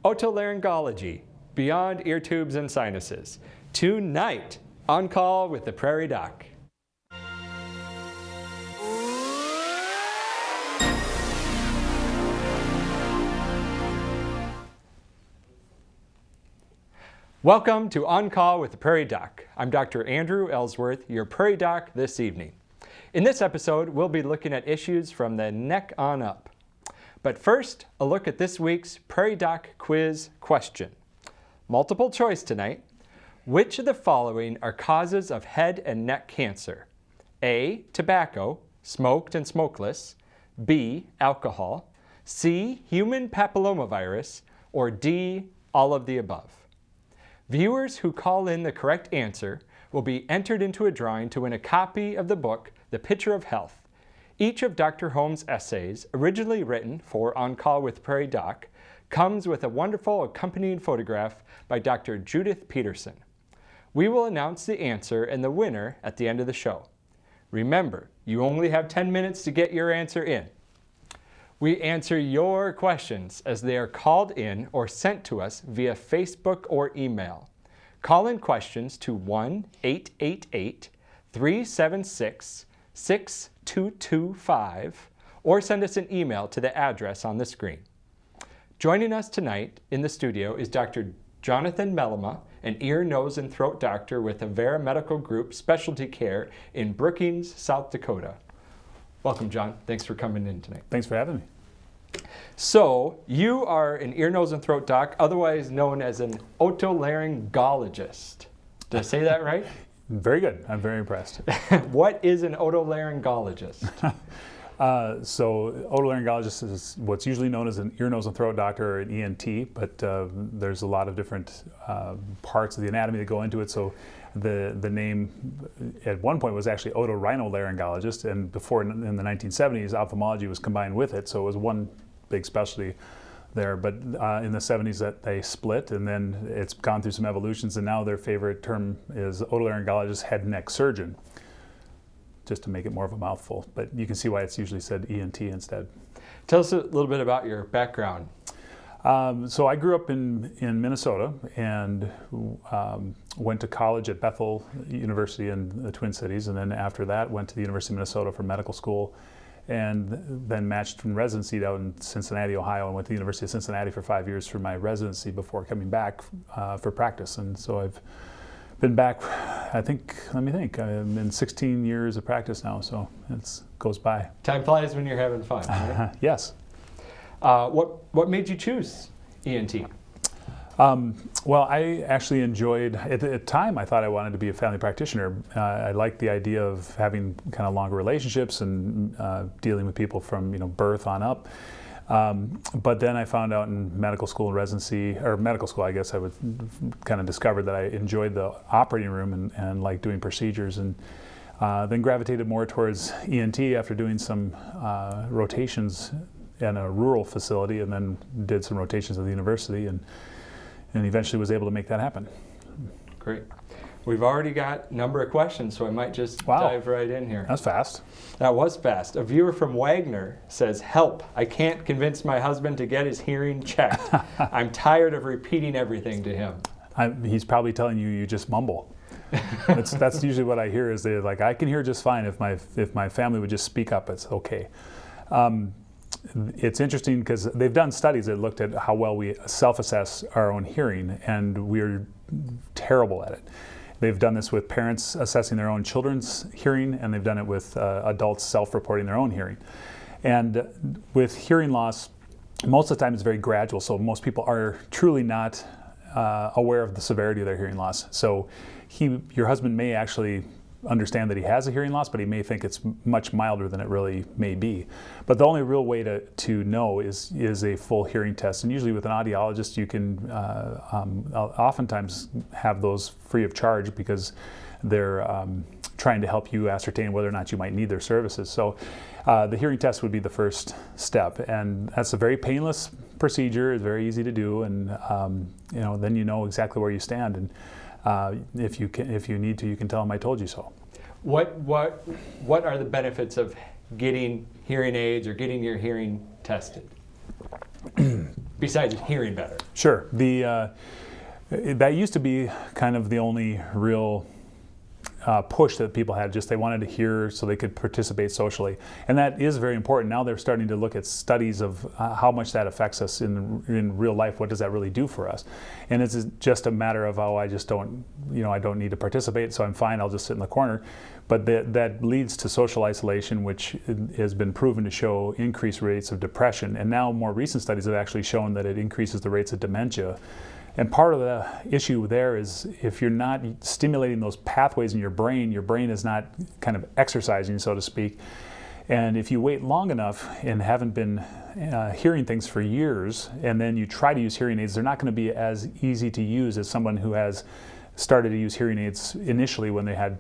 Otolaryngology, Beyond Ear Tubes and Sinuses. Tonight, on call with the Prairie Doc. Welcome to On Call with the Prairie Doc. I'm Dr. Andrew Ellsworth, your Prairie Doc this evening. In this episode, we'll be looking at issues from the neck on up. But first, a look at this week's Prairie Doc quiz question. Multiple choice tonight. Which of the following are causes of head and neck cancer? A, tobacco, smoked and smokeless. B, alcohol. C, human papillomavirus. Or D, all of the above. Viewers who call in the correct answer will be entered into a drawing to win a copy of the book, The Picture of Health. Each of Dr. Holmes' essays, originally written for On Call with Prairie Doc, comes with a wonderful accompanying photograph by Dr. Judith Peterson. We will announce the answer and the winner at the end of the show. Remember, you only have 10 minutes to get your answer in. We answer your questions as they are called in or sent to us via Facebook or email. Call in questions to 1-888-376-6225 or send us an email to the address on the screen. Joining us tonight in the studio is Dr. Jonathan Mellema, an ear, nose, and throat doctor with Avera Medical Group Specialty Care in Brookings, South Dakota. Welcome, John. Thanks for coming in tonight. Thanks for having me. So, you are an ear, nose, and throat doc, otherwise known as an otolaryngologist. Did I say that right? Very good. I'm very impressed. What is an otolaryngologist? So, otolaryngologist is what's usually known as an ear, nose, and throat doctor or an ENT, but there's a lot of different parts of the anatomy that go into it. So, the name at one point was actually otorhinolaryngologist, and before in the 1970s, ophthalmology was combined with it, so it was one big specialty there. But in the 70s that they split, and then it's gone through some evolutions, and now their favorite term is otolaryngologist head and neck surgeon, just to make it more of a mouthful. But you can see why it's usually said ENT instead. Tell us a little bit about your background. So I grew up in Minnesota and went to college at Bethel University in the Twin Cities, and then after that went to the University of Minnesota for medical school, and then matched from residency out in Cincinnati, Ohio, and went to the University of Cincinnati for 5 years for my residency before coming back for practice. And so I've been back, let me think, I'm in 16 years of practice now, so it goes by. Time flies when you're having fun, right? Yes. What made you choose ENT? Well, I actually enjoyed, at the time I thought I wanted to be a family practitioner. I liked the idea of having kind of longer relationships and dealing with people from birth on up. But then I found out in medical school and residency, or medical school I guess I would kind of discovered that I enjoyed the operating room and liked doing procedures, and then gravitated more towards ENT after doing some rotations in a rural facility, and then did some rotations at the university, and eventually was able to make that happen. Great. We've already got a number of questions, so I might just dive right in here. That's fast. That was fast. A viewer from Wagner says, "Help, I can't convince my husband to get his hearing checked. I'm tired of repeating everything to him." He's probably telling you just mumble. That's usually what I hear, is they're like, I can hear just fine if my family would just speak up, it's okay. It's interesting because they've done studies that looked at how well we self-assess our own hearing, and we're terrible at it. They've done this with parents assessing their own children's hearing, and they've done it with adults self-reporting their own hearing. And with hearing loss, most of the time it's very gradual, so most people are truly not aware of the severity of their hearing loss. So your husband may actually understand that he has a hearing loss, but he may think it's much milder than it really may be. But the only real way to know is a full hearing test, and usually with an audiologist you can oftentimes have those free of charge, because they're trying to help you ascertain whether or not you might need their services. So the hearing test would be the first step, and that's a very painless procedure. It's very easy to do, and then you know exactly where you stand, and if you need to, you can tell them I told you so. What are the benefits of getting hearing aids or getting your hearing tested? besides hearing better? Sure. That used to be kind of the only real push that people had, just they wanted to hear so they could participate socially. And that is very important. Now they're starting to look at studies of how much that affects us in real life. What does that really do for us? And it's just a matter of, I just don't, I don't need to participate, so I'm fine, I'll just sit in the corner. But that leads to social isolation, which has been proven to show increased rates of depression. And now more recent studies have actually shown that it increases the rates of dementia. And part of the issue there is if you're not stimulating those pathways in your brain is not kind of exercising, so to speak. And if you wait long enough and haven't been hearing things for years, and then you try to use hearing aids, they're not going to be as easy to use as someone who has started to use hearing aids initially when they had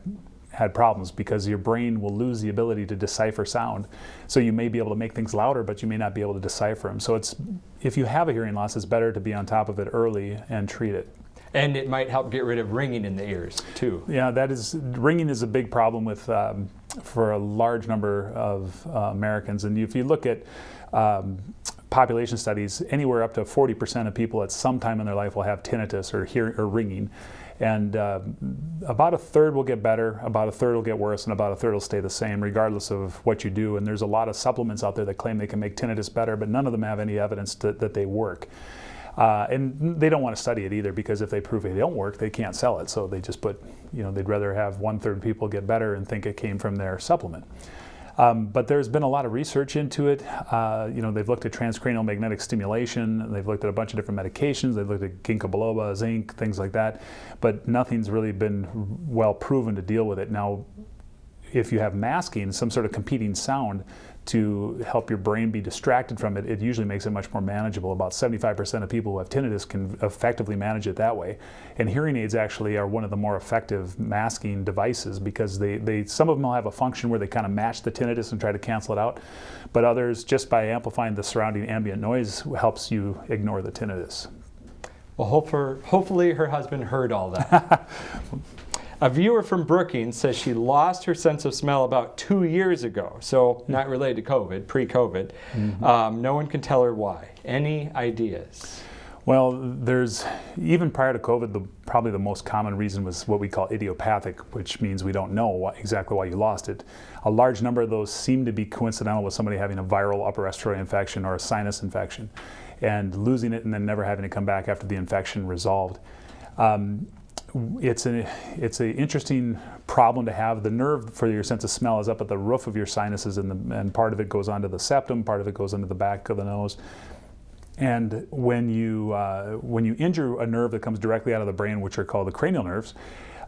problems, because your brain will lose the ability to decipher sound. So you may be able to make things louder, but you may not be able to decipher them. So if you have a hearing loss, it's better to be on top of it early and treat it. And it might help get rid of ringing in the ears too. Yeah, ringing is a big problem for a large number of Americans. And if you look at population studies, anywhere up to 40% of people at some time in their life will have tinnitus or ringing. And about a third will get better, about a third will get worse, and about a third will stay the same regardless of what you do. And there's a lot of supplements out there that claim they can make tinnitus better, but none of them have any evidence that they work. And they don't want to study it either, because if they prove they don't work, they can't sell it. So they just they'd rather have 1/3 people get better and think it came from their supplement. But there's been a lot of research into it. They've looked at transcranial magnetic stimulation. They've looked at a bunch of different medications. They've looked at ginkgo biloba, zinc, things like that. But nothing's really been well proven to deal with it. Now, if you have masking, some sort of competing sound to help your brain be distracted from it, it usually makes it much more manageable. About 75% of people who have tinnitus can effectively manage it that way. And hearing aids actually are one of the more effective masking devices, because some of them will have a function where they kind of match the tinnitus and try to cancel it out. But others, just by amplifying the surrounding ambient noise, helps you ignore the tinnitus. Well, hopefully her husband heard all that. A viewer from Brookings says she lost her sense of smell about 2 years ago, so not related to COVID, pre-COVID. Mm-hmm. No one can tell her why. Any ideas? Well, even prior to COVID, probably the most common reason was what we call idiopathic, which means we don't know exactly why you lost it. A large number of those seem to be coincidental with somebody having a viral upper respiratory infection or a sinus infection, and losing it and then never having to come back after the infection resolved. It's an interesting problem to have. The nerve for your sense of smell is up at the roof of your sinuses, and part of it goes onto the septum, part of it goes into the back of the nose. And when you injure a nerve that comes directly out of the brain, which are called the cranial nerves,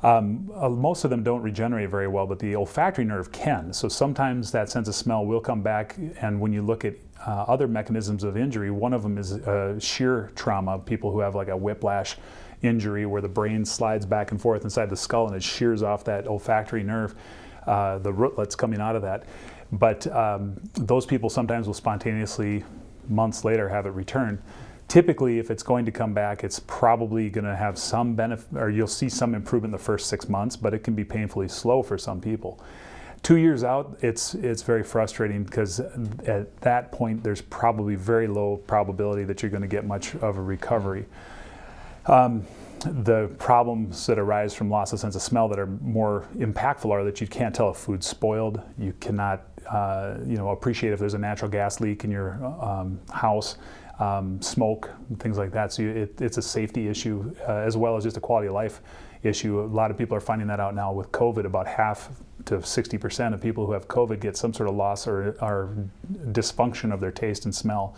most of them don't regenerate very well, but the olfactory nerve can. So sometimes that sense of smell will come back, and when you look at other mechanisms of injury, one of them is shear trauma, people who have like a whiplash injury where the brain slides back and forth inside the skull and it shears off that olfactory nerve, the rootlets coming out of that. But those people sometimes will spontaneously, months later, have it return. Typically, if it's going to come back, it's probably going to have some benefit, or you'll see some improvement in the first 6 months, but it can be painfully slow for some people. 2 years out, it's very frustrating, because at that point, there's probably very low probability that you're going to get much of a recovery. The problems that arise from loss of sense of smell that are more impactful are that you can't tell if food's spoiled. You cannot, appreciate if there's a natural gas leak in your house, smoke, things like that. So it's a safety issue as well as just a quality of life issue. A lot of people are finding that out now with COVID. About half to 60% of people who have COVID get some sort of loss or dysfunction of their taste and smell.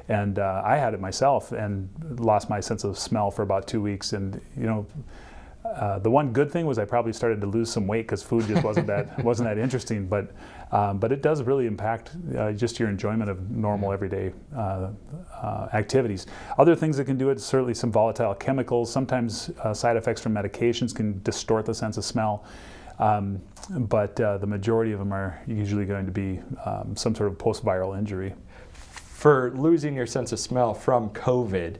And I had it myself and lost my sense of smell for about 2 weeks. And the one good thing was I probably started to lose some weight, because food just wasn't that interesting. But it does really impact just your enjoyment of normal everyday activities. Other things that can do it, certainly some volatile chemicals. Sometimes side effects from medications can distort the sense of smell. But the majority of them are usually going to be some sort of post-viral injury. For losing your sense of smell from COVID,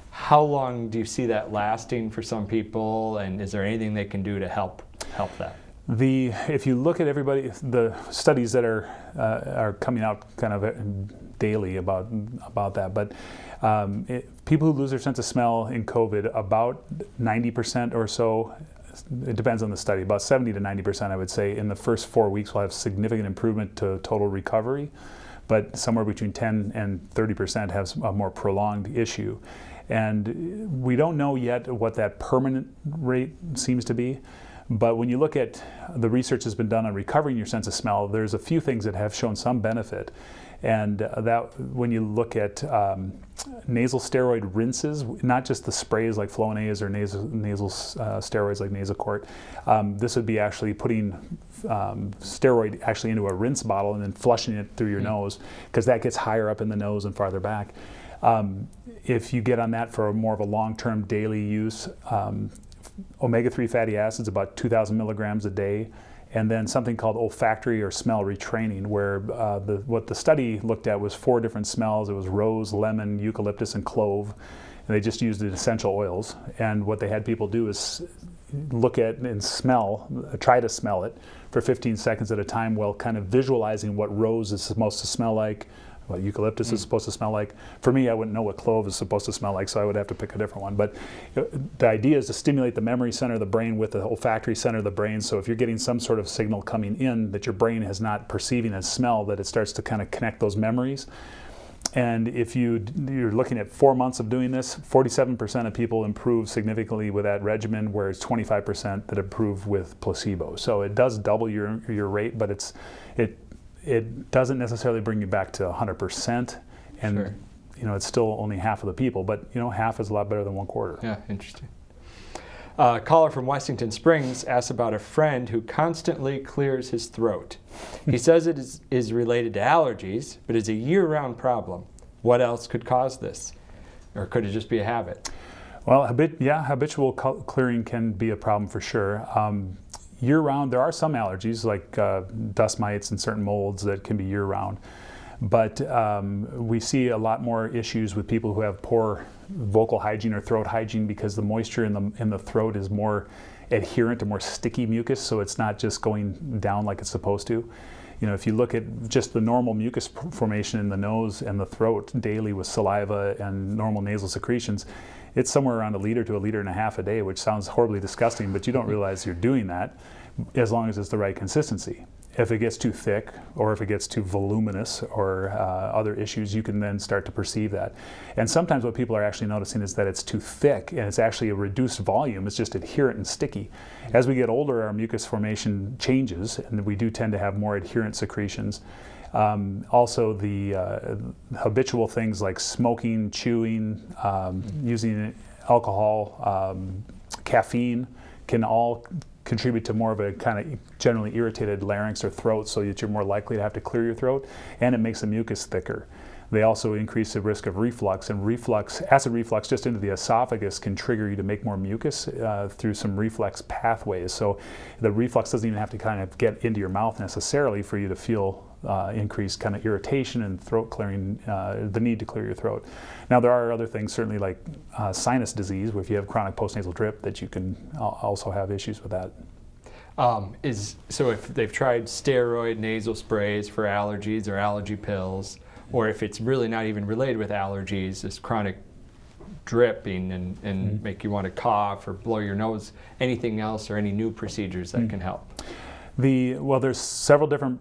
how long do you see that lasting for some people, and is there anything they can do to help that? If you look at everybody, the studies that are coming out kind of daily about that, but people who lose their sense of smell in COVID, about 90% or so, it depends on the study, about 70 to 90%, I would say, in the first 4 weeks will have significant improvement to total recovery, but somewhere between 10 and 30% has a more prolonged issue. And we don't know yet what that permanent rate seems to be. But when you look at the research that's been done on recovering your sense of smell, there's a few things that have shown some benefit. And that when you look at nasal steroid rinses, not just the sprays like Flonase or nasal steroids like Nasacort, this would be actually putting steroid actually into a rinse bottle and then flushing it through your nose, because that gets higher up in the nose and farther back. If you get on that for more of a long-term daily use, omega-3 fatty acids, about 2,000 milligrams a day, and then something called olfactory or smell retraining, where what the study looked at was 4 different smells. It was rose, lemon, eucalyptus, and clove, and they just used the essential oils. And what they had people do is look at and try to smell it for 15 seconds at a time while kind of visualizing what rose is supposed to smell like, what eucalyptus is supposed to smell like. For me, I wouldn't know what clove is supposed to smell like, so I would have to pick a different one. But the idea is to stimulate the memory center of the brain with the olfactory center of the brain. So if you're getting some sort of signal coming in that your brain is not perceiving as smell, that it starts to kind of connect those memories. And if you're looking at 4 months of doing this, 47% of people improve significantly with that regimen, whereas 25% that improve with placebo. So it does double your rate, but it doesn't necessarily bring you back to 100%, and Sure. It's still only half of the people, but half is a lot better than 1/4. Yeah, interesting. A caller from Washington Springs asks about a friend who constantly clears his throat. He says it is related to allergies, but is a year-round problem. What else could cause this? Or could it just be a habit? Well, habitual clearing can be a problem for sure. Year-round, there are some allergies like dust mites and certain molds that can be year-round. But we see a lot more issues with people who have poor vocal hygiene or throat hygiene, because the moisture in the throat is more adherent to more sticky mucus, so it's not just going down like it's supposed to. If you look at just the normal mucus formation in the nose and the throat daily with saliva and normal nasal secretions, it's somewhere around 1 liter to 1.5 liters a day, which sounds horribly disgusting, but you don't realize you're doing that as long as it's the right consistency. If it gets too thick, or if it gets too voluminous, or other issues, you can then start to perceive that. And sometimes what people are actually noticing is that it's too thick, and it's actually a reduced volume. It's just adherent and sticky. As we get older, our mucus formation changes, and we do tend to have more adherent secretions. Also, the habitual things like smoking, chewing, using alcohol, caffeine can all contribute to more of a kind of generally irritated larynx or throat, so that you're more likely to have to clear your throat, and it makes the mucus thicker. They also increase the risk of reflux, and acid reflux just into the esophagus can trigger you to make more mucus through some reflex pathways. So the reflux doesn't even have to kind of get into your mouth necessarily for you to feel increased kind of irritation and throat clearing, the need to clear your throat. Now there are other things, certainly like sinus disease, where if you have chronic post-nasal drip, that you can also have issues with that. So if they've tried steroid nasal sprays for allergies or allergy pills, or if it's really not even related with allergies, this chronic dripping and make you want to cough or blow your nose, anything else or any new procedures that can help? There's several different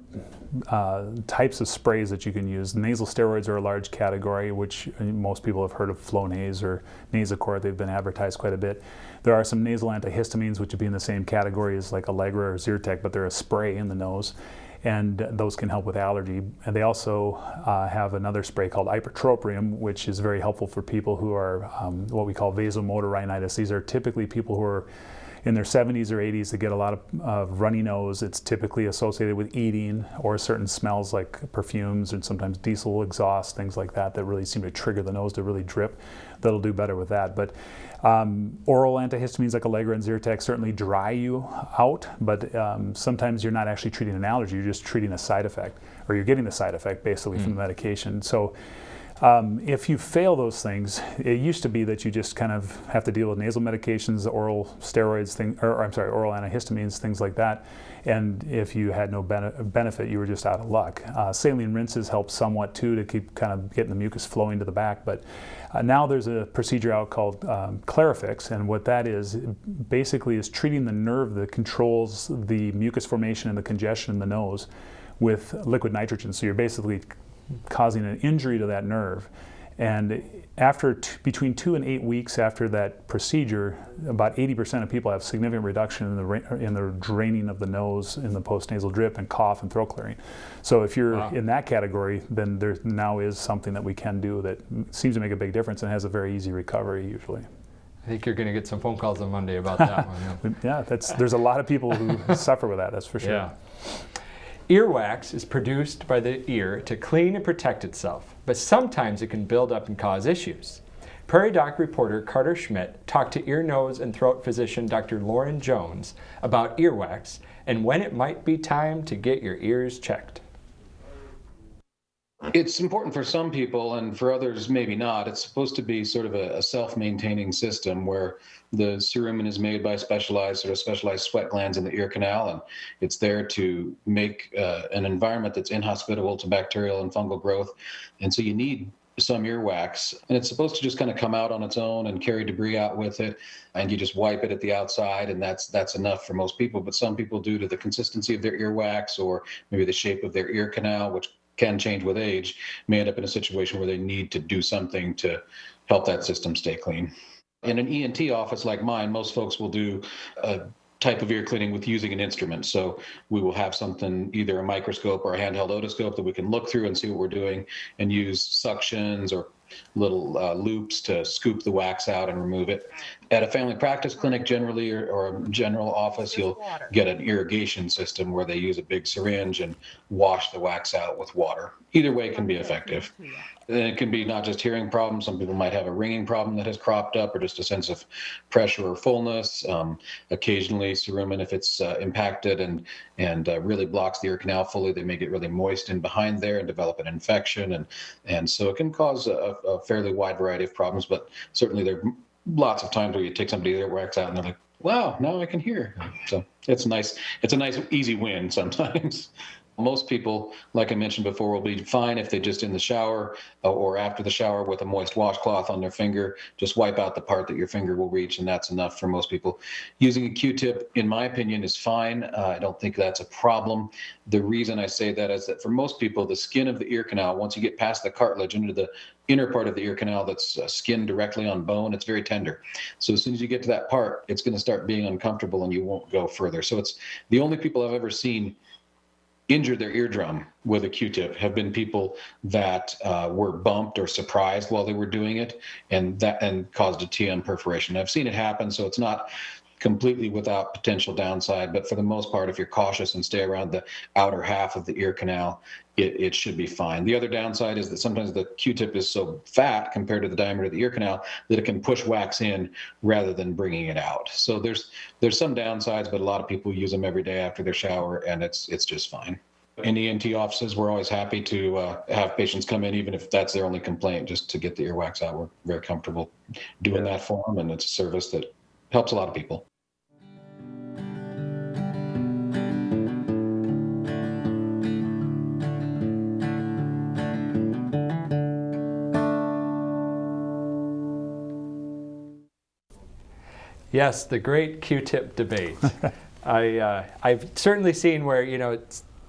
types of sprays that you can use. Nasal steroids are a large category, which most people have heard of Flonase or Nasacort. They've been advertised quite a bit. There are some nasal antihistamines, which would be in the same category as like Allegra or Zyrtec, but they're a spray in the nose, and those can help with allergy. And they also have another spray called ipratropium, which is very helpful for people who are what we call vasomotor rhinitis. These are typically people who are in their 70s or 80s that get a lot of runny nose. It's typically associated with eating or certain smells like perfumes and sometimes diesel exhaust, things like that really seem to trigger the nose to really drip. That'll do better with that. But oral antihistamines like Allegra and Zyrtec certainly dry you out, but sometimes you're not actually treating an allergy, you're just treating a side effect, or you're getting the side effect basically from the medication. So If you fail those things, it used to be that you just kind of have to deal with nasal medications, oral steroids, oral antihistamines, things like that. And if you had no benefit, you were just out of luck. Saline rinses help somewhat too to keep kind of getting the mucus flowing to the back. But now there's a procedure out called Clarifix, and what that is basically is treating the nerve that controls the mucus formation and the congestion in the nose with liquid nitrogen. So you're basically causing an injury to that nerve. And after between 2 and 8 weeks after that procedure, about 80% of people have significant reduction in the draining of the nose, in the post-nasal drip and cough and throat clearing. So if you're in that category, then there now is something that we can do that seems to make a big difference and has a very easy recovery usually. I think you're going to get some phone calls on Monday about that one. Yeah, there's a lot of people who suffer with that, that's for sure. Yeah. Earwax is produced by the ear to clean and protect itself, but sometimes it can build up and cause issues. Prairie Doc reporter Carter Schmidt talked to ear, nose, and throat physician Dr. Lauren Jones about earwax and when it might be time to get your ears checked. It's important for some people, and for others maybe not. It's supposed to be sort of a self-maintaining system where the cerumen is made by specialized sweat glands in the ear canal, and it's there to make an environment that's inhospitable to bacterial and fungal growth. And so you need some earwax, and it's supposed to just kind of come out on its own and carry debris out with it, and you just wipe it at the outside, and that's enough for most people. But some people, due to the consistency of their earwax or maybe the shape of their ear canal, which can change with age, may end up in a situation where they need to do something to help that system stay clean. In an ENT office like mine, most folks will do a type of ear cleaning with using an instrument. So we will have something, either a microscope or a handheld otoscope, that we can look through and see what we're doing, and use suctions or little loops to scoop the wax out and remove it. At a family practice clinic generally, or a general office, you'll get an irrigation system where they use a big syringe and wash the wax out with water. Either way can be effective. And it can be not just hearing problems. Some people might have a ringing problem that has cropped up, or just a sense of pressure or fullness. Occasionally cerumen, if it's impacted and really blocks the ear canal fully, they may get really moist in behind there and develop an infection. And so it can cause a fairly wide variety of problems, but certainly there are lots of times where you take somebody's earwax out and they're like, wow, now I can hear. So it's nice. It's a nice, easy win sometimes. Most people, like I mentioned before, will be fine if they just in the shower or after the shower with a moist washcloth on their finger, just wipe out the part that your finger will reach, and that's enough for most people. Using a Q-tip, in my opinion, is fine. I don't think that's a problem. The reason I say that is that for most people, the skin of the ear canal, once you get past the cartilage into the inner part of the ear canal that's skin directly on bone, it's very tender. So as soon as you get to that part, it's going to start being uncomfortable and you won't go further. So it's the only people I've ever seen injure their eardrum with a Q-tip have been people that were bumped or surprised while they were doing it, and caused a TM perforation. I've seen it happen, so it's not completely without potential downside, but for the most part, if you're cautious and stay around the outer half of the ear canal, it should be fine. The other downside is that sometimes the Q-tip is so fat compared to the diameter of the ear canal that it can push wax in rather than bringing it out. So there's some downsides, but a lot of people use them every day after their shower, and it's just fine. In ENT offices, we're always happy to have patients come in, even if that's their only complaint, just to get the earwax out. We're very comfortable doing that for them, and it's a service that helps a lot of people. Yes, the great Q-tip debate. I've certainly seen where,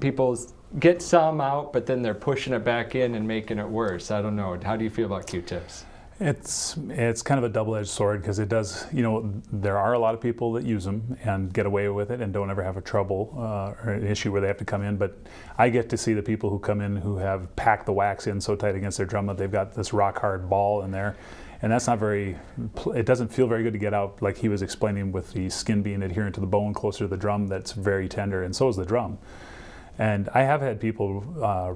people get some out, but then they're pushing it back in and making it worse. I don't know. How do you feel about Q-tips? It's kind of a double-edged sword, because it does, there are a lot of people that use them and get away with it and don't ever have a trouble or an issue where they have to come in. But I get to see the people who come in who have packed the wax in so tight against their drum that they've got this rock-hard ball in there. And that's not it doesn't feel very good to get out, like he was explaining, with the skin being adherent to the bone closer to the drum. That's very tender, and so is the drum. And I have had people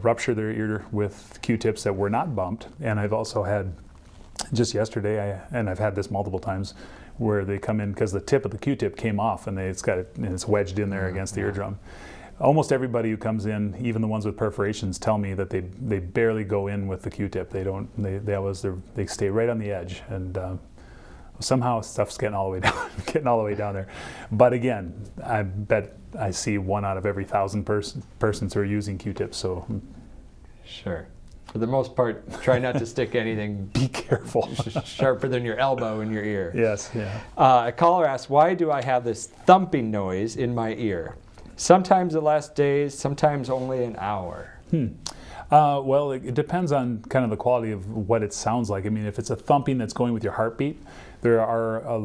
rupture their ear with Q-tips that were not bumped, and I've also had, just yesterday, and I've had this multiple times, where they come in because the tip of the Q-tip came off and it's wedged in there against the eardrum. almost everybody who comes in, even the ones with perforations, tell me that they barely go in with the Q-tip. They stay right on the edge, and somehow stuff's getting all the way down there. But again, I bet I see 1 out of every 1,000 persons who are using Q-tips. So sure. For the most part, try not to stick anything be careful. Sharper than your elbow in your ear. Yes, yeah. A caller asks, why do I have this thumping noise in my ear? Sometimes it lasts days, sometimes only an hour. Well, it depends on kind of the quality of what it sounds like. I mean, if it's a thumping that's going with your heartbeat, there are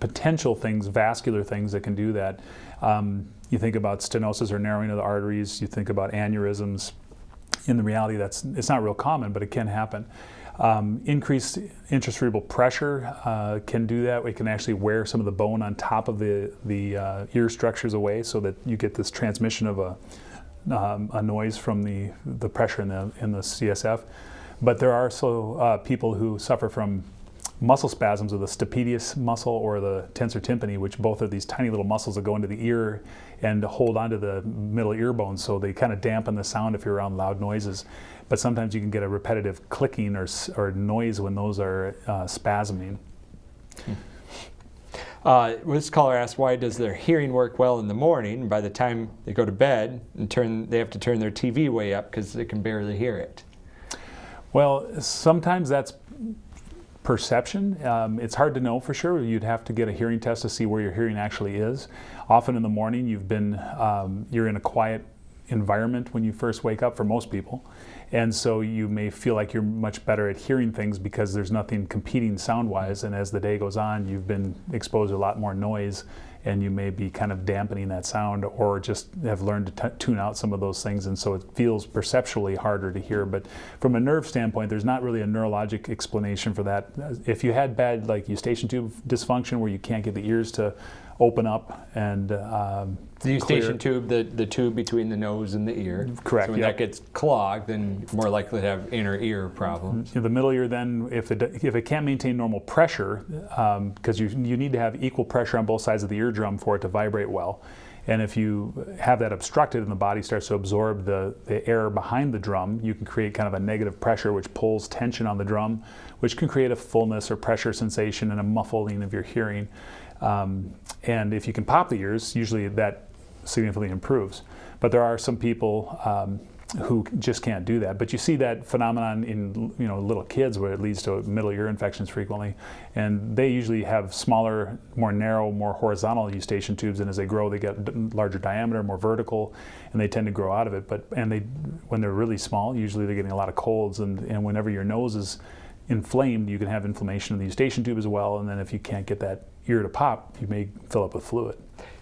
potential things, vascular things that can do that. You think about stenosis or narrowing of the arteries. You think about aneurysms. In the reality, it's not real common, but it can happen. Increased intracerebral pressure can do that. It can actually wear some of the bone on top of the ear structures away, so that you get this transmission of a noise from the pressure in the CSF. But there are also people who suffer from muscle spasms of the stapedius muscle or the tensor tympani, which both are these tiny little muscles that go into the ear and hold onto the middle ear bone, so they kind of dampen the sound if you're around loud noises. But sometimes you can get a repetitive clicking or noise when those are spasming. This caller asks, why does their hearing work well in the morning? By the time they go to bed, they have to turn their TV way up because they can barely hear it. Well, sometimes that's perception. It's hard to know for sure. You'd have to get a hearing test to see where your hearing actually is. Often in the morning, you're in a quiet environment when you first wake up for most people. And so you may feel like you're much better at hearing things because there's nothing competing sound-wise, and as the day goes on, you've been exposed to a lot more noise, and you may be kind of dampening that sound, or just have learned to tune out some of those things, and so it feels perceptually harder to hear. But from a nerve standpoint, there's not really a neurologic explanation for that. If you had bad eustachian tube dysfunction where you can't get the ears to open up and the eustachian tube, the tube between the nose and the ear. Correct. So when that gets clogged, then you're more likely to have inner ear problems. The middle ear, then, if it can't maintain normal pressure, because you need to have equal pressure on both sides of the eardrum for it to vibrate well. And if you have that obstructed and the body starts to absorb the air behind the drum, you can create kind of a negative pressure which pulls tension on the drum, which can create a fullness or pressure sensation and a muffling of your hearing. And if you can pop the ears, usually that significantly improves. But there are some people who just can't do that. But you see that phenomenon in little kids where it leads to middle ear infections frequently, and they usually have smaller, more narrow, more horizontal eustachian tubes, and as they grow, they get larger diameter, more vertical, and they tend to grow out of it. When they're really small, usually they're getting a lot of colds, and whenever your nose is inflamed, you can have inflammation of the eustachian tube as well, and then if you can't get that ear to pop, you may fill up with fluid.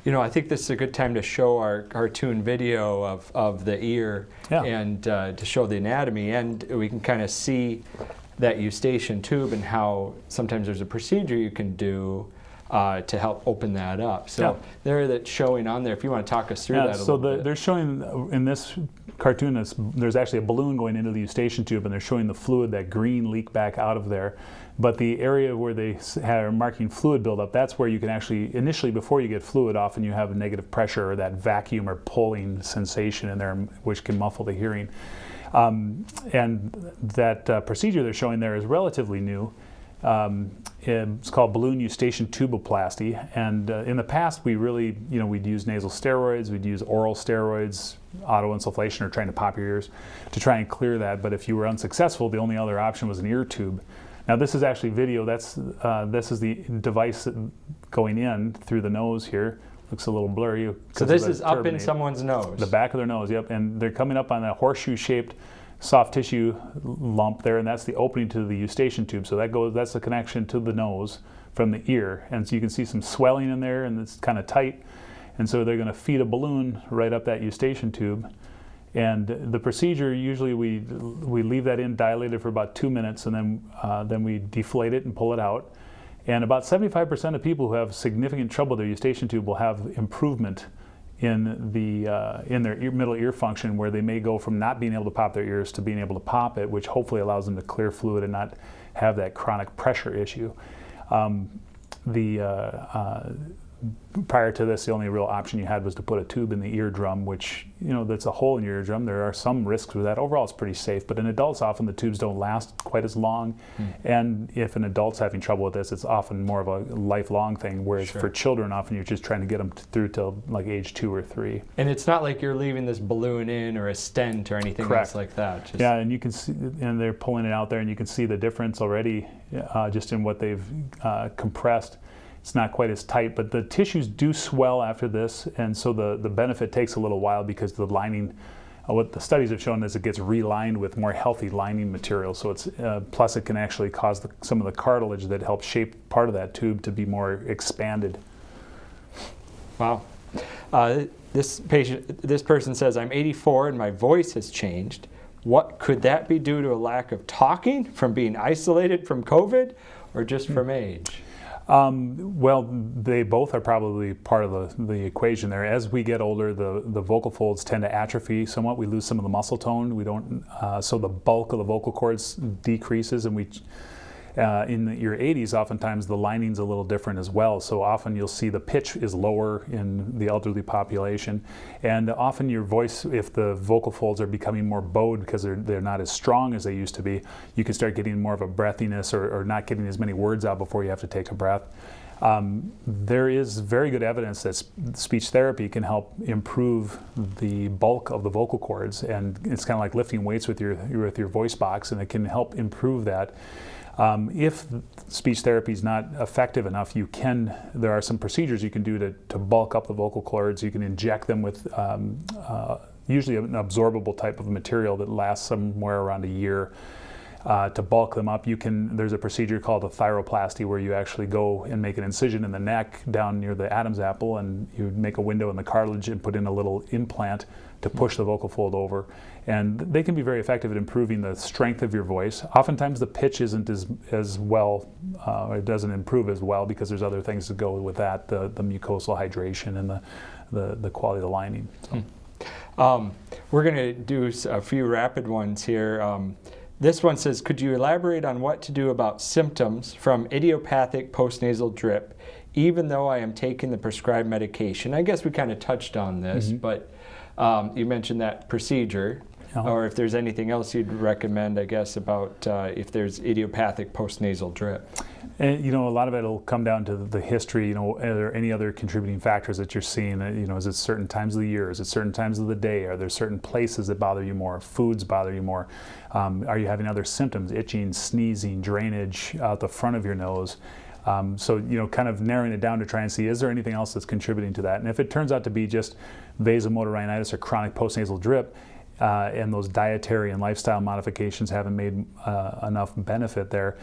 I think this is a good time to show our cartoon video of the ear, and to show the anatomy, and we can kind of see that eustachian tube and how sometimes there's a procedure you can do to help open that up. So there, that's showing on there. If you want to talk us through that a little bit. They're showing in this cartoon, there's actually a balloon going into the eustachian tube, and they're showing the fluid, that green, leak back out of there. But the area where they are marking fluid buildup, that's where you can actually, initially before you get fluid, often you have a negative pressure or that vacuum or pulling sensation in there, which can muffle the hearing. And that procedure they're showing there is relatively new. It's called balloon eustachian tuboplasty, and in the past we'd use nasal steroids, we'd use oral steroids, autoinsufflation, or trying to pop your ears to try and clear that. But if you were unsuccessful, the only other option was an ear tube. Now this is actually video. This is the device going in through the nose here. Looks a little blurry. So this is up in someone's nose. The back of their nose, yep, and they're coming up on a horseshoe-shaped soft tissue lump there, and that's the opening to the eustachian tube. So that's the connection to the nose from the ear, and so you can see some swelling in there, and it's kind of tight. And so they're going to feed a balloon right up that eustachian tube. And the procedure, usually we leave that in dilated for about 2 minutes, and then we deflate it and pull it out. And about 75% of people who have significant trouble with their eustachian tube will have improvement in their middle ear function, where they may go from not being able to pop their ears to being able to pop it, which hopefully allows them to clear fluid and not have that chronic pressure issue. prior to this, the only real option you had was to put a tube in the eardrum, which, that's a hole in your eardrum. There are some risks with that. Overall, it's pretty safe, but in adults, often the tubes don't last quite as long. And if an adult's having trouble with this, it's often more of a lifelong thing, whereas for children, often you're just trying to get them through till like age 2 or 3. And it's not like you're leaving this balloon in or a stent or anything else like that. Yeah, and you can see, and they're pulling it out there, and you can see the difference already just in what they've compressed. It's not quite as tight, but the tissues do swell after this, and so the benefit takes a little while because the lining, what the studies have shown is it gets relined with more healthy lining material. So it's plus it can actually cause some of the cartilage that helps shape part of that tube to be more expanded. Wow. This person says, I'm 84 and my voice has changed. What could that be due to a lack of talking from being isolated from COVID or just from age? Well, they both are probably part of the equation there. As we get older, the vocal folds tend to atrophy somewhat. We lose some of the muscle tone. We don't, so the bulk of the vocal cords decreases, and in your 80s, oftentimes the lining's a little different as well. So often you'll see the pitch is lower in the elderly population, and often your voice, if the vocal folds are becoming more bowed because they're not as strong as they used to be, you can start getting more of a breathiness or not getting as many words out before you have to take a breath. There is very good evidence that speech therapy can help improve the bulk of the vocal cords, and it's kind of like lifting weights with your voice box, and it can help improve that. If speech therapy is not effective enough, there are some procedures you can do to bulk up the vocal cords. You can inject them with usually an absorbable type of material that lasts somewhere around a year to bulk them up. There's a procedure called a thyroplasty where you actually go and make an incision in the neck down near the Adam's apple, and you make a window in the cartilage and put in a little implant to push the vocal fold over. And they can be very effective at improving the strength of your voice. Oftentimes the pitch isn't as well, it doesn't improve as well because there's other things that go with that, the mucosal hydration and the quality of the lining. So. We're going to do a few rapid ones here. This one says, could you elaborate on what to do about symptoms from idiopathic postnasal drip, even though I am taking the prescribed medication? I guess we kind of touched on this, but you mentioned that procedure, or if there's anything else you'd recommend, I guess, about if there's idiopathic postnasal drip. And a lot of it will come down to the history. Are there any other contributing factors that you're seeing? Is it certain times of the year? Is it certain times of the day? Are there certain places that bother you more? Foods bother you more? Are you having other symptoms? Itching, sneezing, drainage out the front of your nose? So, kind of narrowing it down to try and see, is there anything else that's contributing to that? And if it turns out to be just vasomotor rhinitis or chronic postnasal drip, and those dietary and lifestyle modifications haven't made enough benefit there,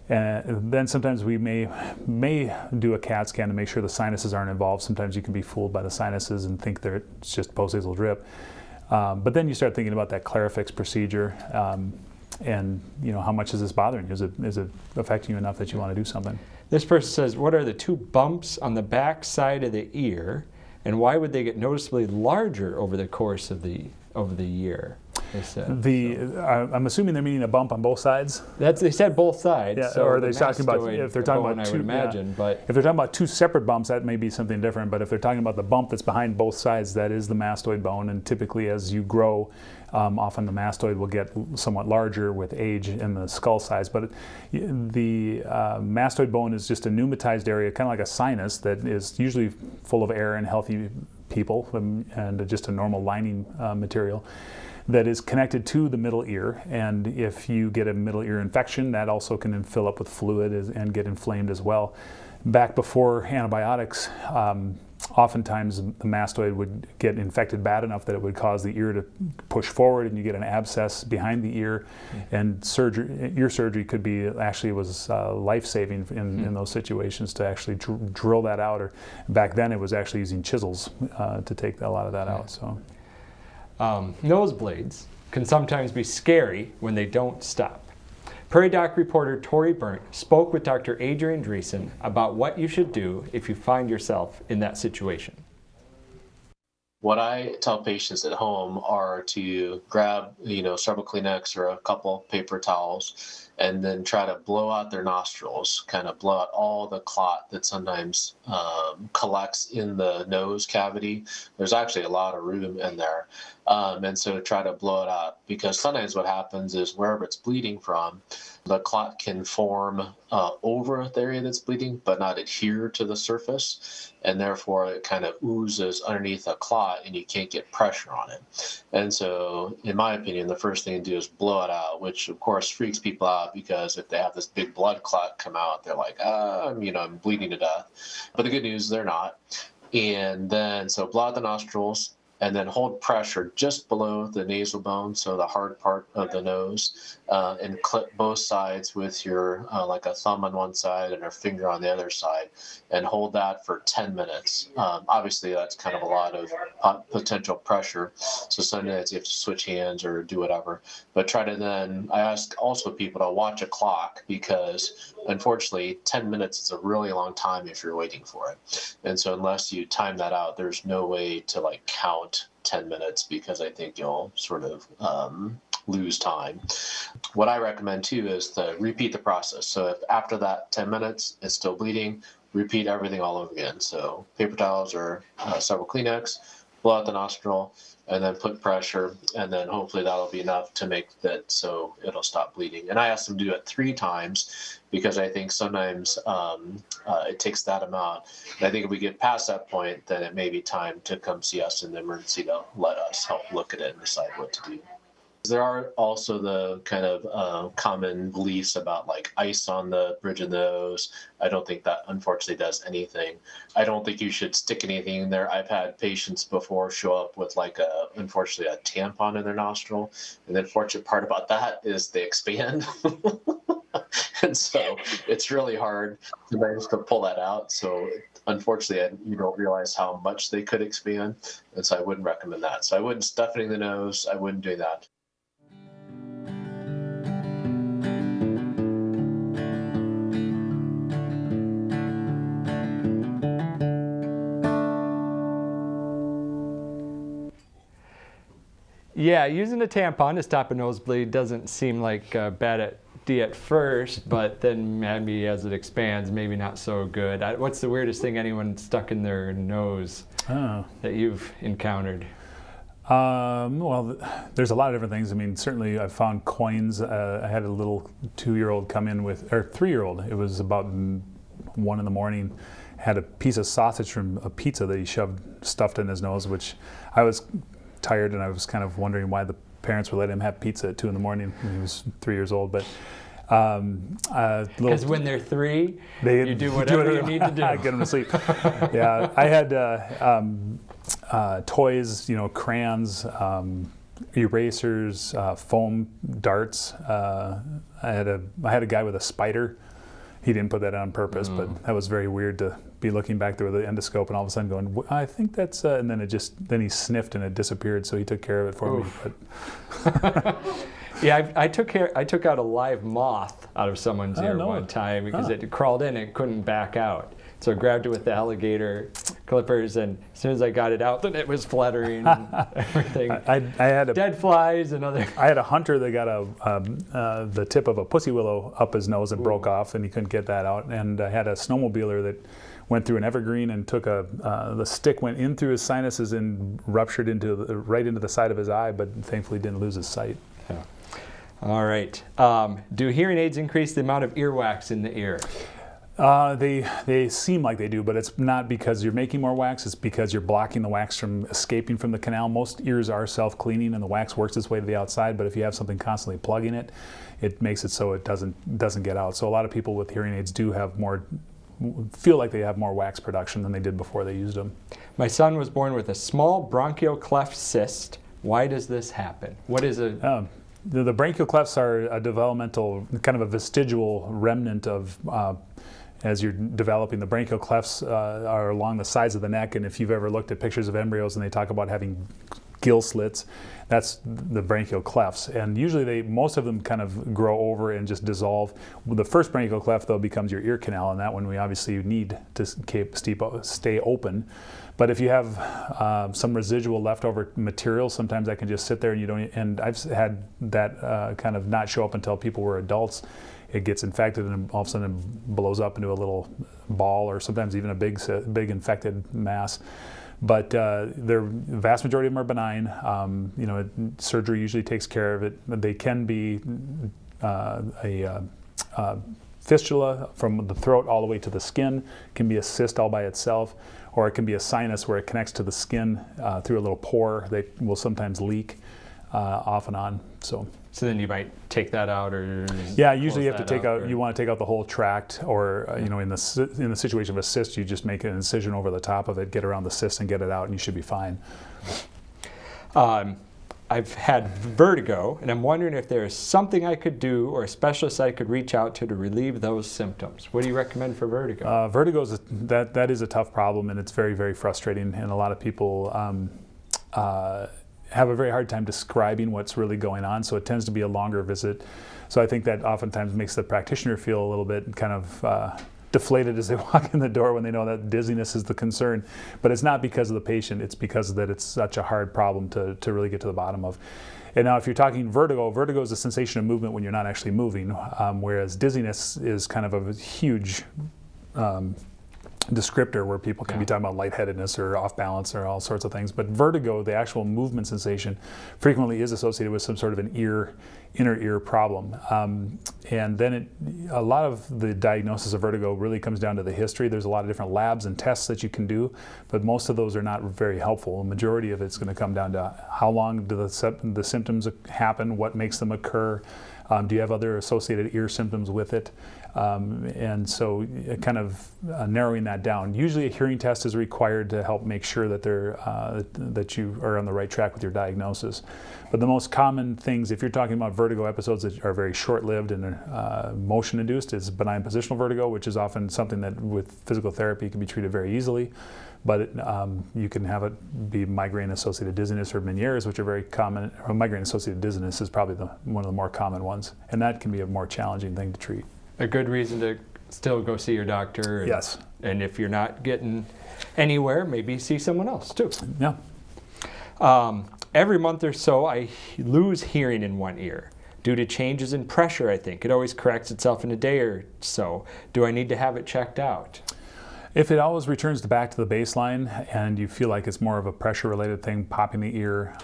then sometimes we may do a CAT scan to make sure the sinuses aren't involved. Sometimes you can be fooled by the sinuses and think it's just postnasal drip. But then you start thinking about that Clarifix procedure, and how much is this bothering you? Is it affecting you enough that you want to do something? This person says, what are the 2 bumps on the back side of the ear, and why would they get noticeably larger over the course of the year? They said. I'm assuming they're meaning a bump on both sides. They said both sides. Yeah, so or are they talking about if they're talking about 2? I would imagine, but if they're talking about 2 separate bumps, that may be something different. But if they're talking about the bump that's behind both sides, that is the mastoid bone. And typically, as you grow, often the mastoid will get somewhat larger with age and the skull size. But the mastoid bone is just a pneumatized area, kind of like a sinus, that is usually full of air in healthy people and just a normal lining material that is connected to the middle ear. And if you get a middle ear infection, that also can fill up with fluid and get inflamed as well. Back before antibiotics, oftentimes the mastoid would get infected bad enough that it would cause the ear to push forward, and you get an abscess behind the ear. And ear surgery could be was life-saving in those situations to actually drill that out. Or back then it was actually using chisels to take a lot of that out. So. Nosebleeds can sometimes be scary when they don't stop. Prairie Doc reporter Tori Burnt spoke with Dr. Adrian Dreesen about what you should do if you find yourself in that situation. What I tell patients at home are to grab, several Kleenex or a couple paper towels and then try to blow out their nostrils, kind of blow out all the clot that sometimes collects in the nose cavity. There's actually a lot of room in there. And so try to blow it out, because sometimes what happens is wherever it's bleeding from, the clot can form over the area that's bleeding, but not adhere to the surface. And therefore, it kind of oozes underneath a clot and you can't get pressure on it. And so, in my opinion, the first thing to do is blow it out, which of course freaks people out, because if they have this big blood clot come out, they're like, I'm bleeding to death. But the good news, they're not. And then, so blow out the nostrils, and then hold pressure just below the nasal bone, so the hard part of the nose, and clip both sides with your, like a thumb on one side and a finger on the other side, and hold that for 10 minutes. Obviously, that's kind of a lot of potential pressure, so sometimes you have to switch hands or do whatever. But try to then, I ask also people to watch a clock, because unfortunately, 10 minutes is a really long time if you're waiting for it. And so unless you time that out, there's no way to like count 10 minutes, because I think you'll sort of lose time. What I recommend too is to repeat the process. So if after that 10 minutes it's still bleeding, repeat everything all over again. So paper towels or several Kleenex, blow out the nostril, and then put pressure, and then hopefully that'll be enough to make that so it'll stop bleeding. And I asked them to do it 3 times, because I think sometimes it takes that amount. And I think if we get past that point, then it may be time to come see us in the emergency to let us help look at it and decide what to do. There are also the kind of common beliefs about like ice on the bridge of the nose. I don't think that unfortunately does anything. I don't think you should stick anything in there. I've had patients before show up with like unfortunately a tampon in their nostril. And the unfortunate part about that is they expand. And so it's really hard to manage to pull that out. So unfortunately, you don't realize how much they could expand. And so I wouldn't recommend that. So I wouldn't stuff it in the nose. I wouldn't do that. Yeah, using a tampon to stop a nosebleed doesn't seem like a bad idea at first, but then maybe as it expands, maybe not so good. What's the weirdest thing anyone stuck in their nose that you've encountered? Well, there's a lot of different things. I mean, certainly I've found coins. I had a little 2-year-old come in with, or 3-year-old. It was about 1 in the morning. Had a piece of sausage from a pizza that he stuffed in his nose, which I was tired, and I was kind of wondering why the parents would let him have pizza at 2 in the morning when he was 3 years old. But because when they're 3, you do whatever you need to do. Get them to sleep. Yeah, I had toys, crayons, erasers, foam darts. I had a guy with a spider. He didn't put that on purpose, but that was very weird to be looking back there with the endoscope and all of a sudden going, I think that's, and then then he sniffed and it disappeared, so he took care of it for me. But yeah, I took out a live moth out of someone's ear one time because it crawled in and it couldn't back out. So I grabbed it with the alligator clippers, and as soon as I got it out, then it was fluttering and everything. I had dead flies and other. I had a hunter that got the tip of a pussy willow up his nose and broke off, and he couldn't get that out. And I had a snowmobiler that went through an evergreen and took the stick went in through his sinuses and ruptured right into the side of his eye, but thankfully didn't lose his sight. Yeah. All right. Do hearing aids increase the amount of earwax in the ear? They seem like they do, but it's not because you're making more wax. It's because you're blocking the wax from escaping from the canal. Most ears are self-cleaning, and the wax works its way to the outside. But if you have something constantly plugging it, it makes it so it doesn't get out. So a lot of people with hearing aids do feel like they have more wax production than they did before they used them. My son was born with a small bronchial cleft cyst. Why does this happen? What is it? The branchial clefts are a developmental, kind of a vestigial remnant of as you're developing. The branchial clefts are along the sides of the neck, and if you've ever looked at pictures of embryos and they talk about having gill slits. That's the branchial clefts, and usually most of them kind of grow over and just dissolve. The first branchial cleft though becomes your ear canal, and that one we obviously need to stay open. But if you have some residual leftover material, sometimes that can just sit there and you don't. And I've had that kind of not show up until people were adults. It gets infected and all of a sudden it blows up into a little ball, or sometimes even a big infected mass. But the vast majority of them are benign. Surgery usually takes care of it. They can be a fistula from the throat all the way to the skin. It can be a cyst all by itself, or it can be a sinus where it connects to the skin through a little pore. They will sometimes leak off and on. So then you might take that out, or usually you have to take out. You want to take out the whole tract, or in the situation of a cyst, you just make an incision over the top of it, get around the cyst, and get it out, and you should be fine. I've had vertigo, and I'm wondering if there's something I could do or a specialist I could reach out to relieve those symptoms. What do you recommend for vertigo? Vertigo that is a tough problem, and it's very, very frustrating, and a lot of people have a very hard time describing what's really going on, so it tends to be a longer visit. So I think that oftentimes makes the practitioner feel a little bit kind of deflated as they walk in the door when they know that dizziness is the concern. But it's not because of the patient, it's because that it's such a hard problem to really get to the bottom of. And now if you're talking vertigo is a sensation of movement when you're not actually moving, whereas dizziness is kind of a huge descriptor where people can be talking about lightheadedness or off balance or all sorts of things. But vertigo, the actual movement sensation, frequently is associated with some sort of an inner ear problem. And then a lot of the diagnosis of vertigo really comes down to the history. There's a lot of different labs and tests that you can do, but most of those are not very helpful. The majority of it's going to come down to how long do the symptoms happen, what makes them occur, do you have other associated ear symptoms with it? And so kind of narrowing that down. Usually a hearing test is required to help make sure that that you are on the right track with your diagnosis. But the most common things, if you're talking about vertigo episodes that are very short-lived and motion-induced, is benign positional vertigo, which is often something that with physical therapy can be treated very easily. But you can have it be migraine-associated dizziness or Meniere's, which are very common. Or migraine-associated dizziness is probably one of the more common ones, and that can be a more challenging thing to treat. A good reason to still go see your doctor. Yes. And if you're not getting anywhere, maybe see someone else too. Yeah. Every month or so, I lose hearing in one ear due to changes in pressure, I think. It always corrects itself in a day or so. Do I need to have it checked out? If it always returns back to the baseline and you feel like it's more of a pressure-related thing, popping the ear,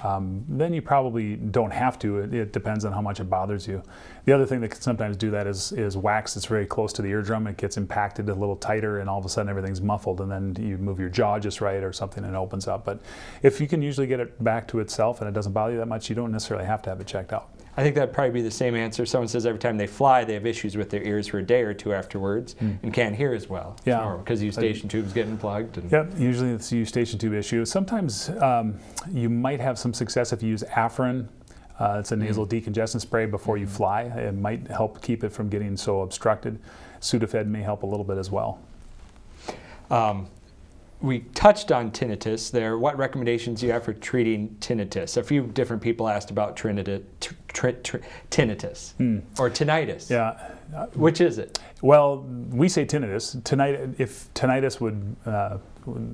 then you probably don't have to. It depends on how much it bothers you. The other thing that can sometimes do that is wax that's very close to the eardrum. It gets impacted a little tighter, and all of a sudden everything's muffled, and then you move your jaw just right or something and it opens up. But if you can usually get it back to itself and it doesn't bother you that much, you don't necessarily have to have it checked out. I think that'd probably be the same answer. Someone says every time they fly, they have issues with their ears for a day or two afterwards and can't hear as well. Yeah. Because eustachian tubes getting plugged. Yep, usually it's a eustachian tube issue. Sometimes you might have some success if you use Avera. It's a nasal decongestant spray before you fly. It might help keep it from getting so obstructed. Sudafed may help a little bit as well. We touched on tinnitus there. What recommendations do you have for treating tinnitus? A few different people asked about tinnitus or tinnitus. Yeah. Which is it? Well, we say tinnitus. If tinnitus would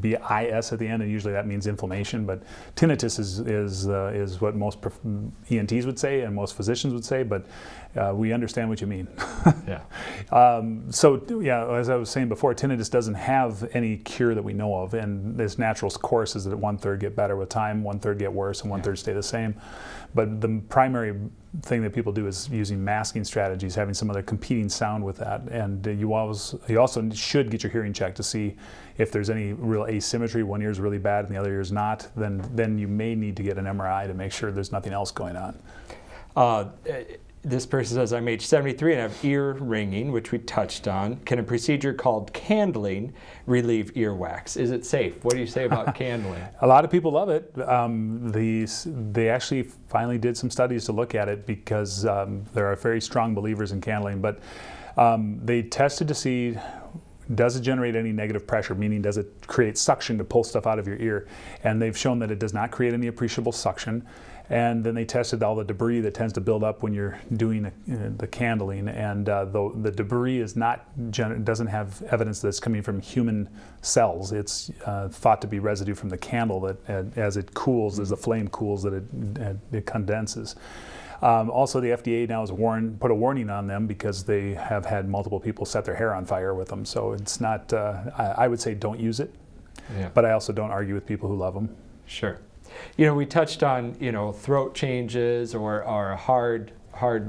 be IS at the end, and usually that means inflammation, but tinnitus is what most ENTs would say and most physicians would say, but we understand what you mean. Yeah. As I was saying before, tinnitus doesn't have any cure that we know of, and its natural course is that 1/3 get better with time, 1/3 get worse, and 1/3 stay the same. But the primary thing that people do is using masking strategies, having some other competing sound with that. And you also should get your hearing checked to see if there's any real asymmetry. One ear is really bad and the other ear is not. Then you may need to get an MRI to make sure there's nothing else going on. This person says, I'm age 73 and I have ear ringing, which we touched on. Can a procedure called candling relieve earwax? Is it safe? What do you say about candling? A lot of people love it. They actually finally did some studies to look at it because there are very strong believers in candling, but they tested to see does it generate any negative pressure, meaning does it create suction to pull stuff out of your ear? And they've shown that it does not create any appreciable suction. And then they tested all the debris that tends to build up when you're doing the candling, and the debris is doesn't have evidence that it's coming from human cells. It's thought to be residue from the candle that, as it cools, as the flame cools, that it condenses. Also, the FDA now has put a warning on them because they have had multiple people set their hair on fire with them. So it's not. I would say don't use it, but I also don't argue with people who love them. Sure. We touched on, throat changes or a hard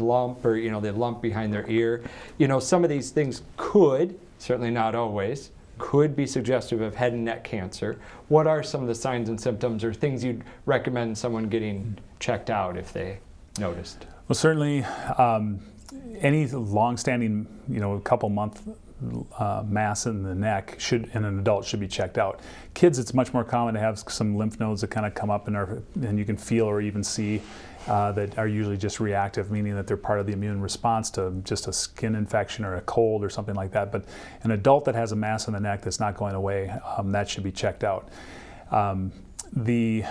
lump, or, the lump behind their ear. Some of these things could, certainly not always, could be suggestive of head and neck cancer. What are some of the signs and symptoms or things you'd recommend someone getting checked out if they noticed? Well, certainly any long-standing, couple-month mass in the neck in an adult should be checked out. Kids, it's much more common to have some lymph nodes that kind of come up and you can feel or even see that are usually just reactive, meaning that they're part of the immune response to just a skin infection or a cold or something like that. But an adult that has a mass in the neck that's not going away, that should be checked out. The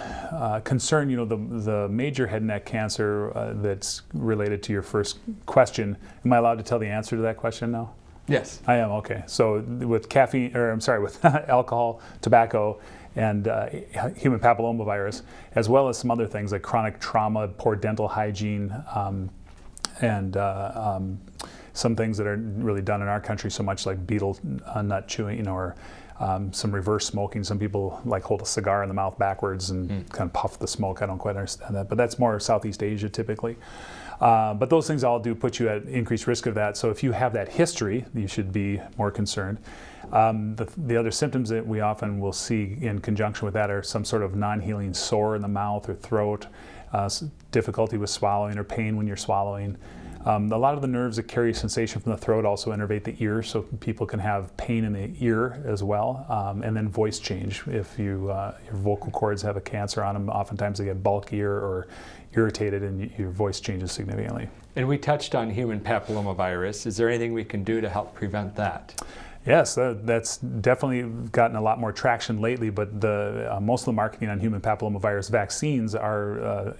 concern, the major head and neck cancer that's related to your first question, am I allowed to tell the answer to that question now? Yes. I am, okay. So with with alcohol, tobacco, and human papillomavirus, as well as some other things like chronic trauma, poor dental hygiene, and some things that are really done in our country so much, like betel nut chewing, or some reverse smoking. Some people hold a cigar in the mouth backwards and kind of puff the smoke. I don't quite understand that, but that's more Southeast Asia typically. But those things all do put you at increased risk of that. So if you have that history, you should be more concerned. The other symptoms that we often will see in conjunction with that are some sort of non-healing sore in the mouth or throat, difficulty with swallowing or pain when you're swallowing. A lot of the nerves that carry sensation from the throat also innervate the ear, so people can have pain in the ear as well. And then voice change. If your vocal cords have a cancer on them, oftentimes they get bulkier or irritated and your voice changes significantly. And we touched on human papillomavirus. Is there anything we can do to help prevent that? Yes, that's definitely gotten a lot more traction lately, but most of the marketing on human papillomavirus vaccines are